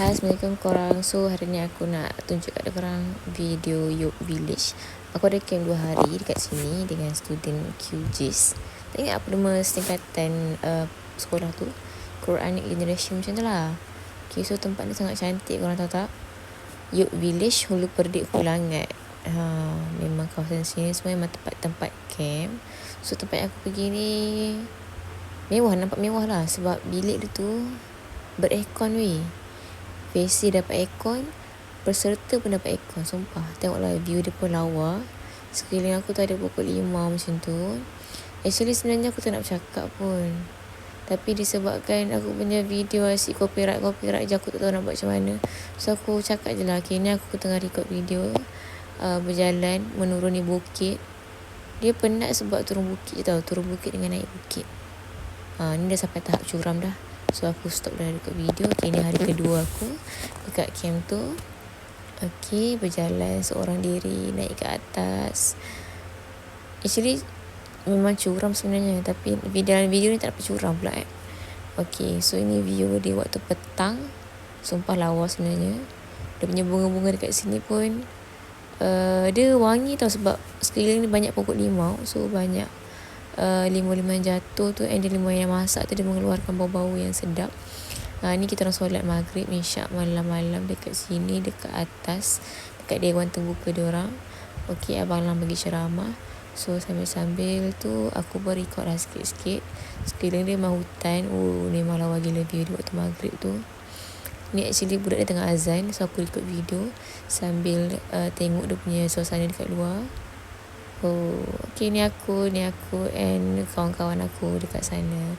Hai, Assalamualaikum korang. So hari ni aku nak tunjuk kat korang video York Village. Aku ada camp 2 hari dekat sini dengan student QGIS. Tak ingat apa nama setingkatan sekolah tu, Quranic Generation macam tu lah. Okay, so tempat ni sangat cantik, korang tahu tak? York Village, Hulu Perdik, Pulangat. Memang kawasan sini semua memang tempat-tempat camp. So tempat yang aku pergi ni mewah, nampak mewah lah. Sebab bilik dia tu beraircon weh. PC dapat aircon, peserta pun dapat aircon. Sumpah, tengoklah view dia pun lawa. Sekeliling aku tu ada pokok 5 macam tu. Actually sebenarnya aku tak nak bercakap pun, tapi disebabkan aku punya video asyik copyright je, aku tak tahu nak buat macam mana. So aku cakap je lah, okay, ni aku tengah record video berjalan menuruni bukit. Dia penat sebab turun bukit je tau, turun bukit dengan naik bukit. Ni dah sampai tahap curam dah. So aku stop dah record video. Okay, ni hari kedua aku dekat camp tu. Okay, berjalan seorang diri naik ke atas. Actually memang curam sebenarnya, tapi dalam video ni tak dapat curam pula Okay, so ini view di waktu petang. Sumpah lawa sebenarnya. Dia punya bunga-bunga dekat sini pun dia wangi tau, sebab sekeliling ni banyak pokok limau. So banyak limau-limau yang jatuh tu, and limau yang masak tu dia mengeluarkan bau-bau yang sedap. Ni kita orang solat maghrib isyak malam-malam dekat sini, dekat atas, dekat dewan terbuka diorang. Okay, Abang Lang bagi ceramah. So sambil-sambil tu aku berrecord lah sikit-sikit. Sekeliling dia memang hutan. Memang lawa gila view di waktu maghrib tu. Ni actually budak dia tengah azan, so aku record video sambil tengok dia punya suasana dekat luar. Okay, ni aku and kawan-kawan aku dekat sana.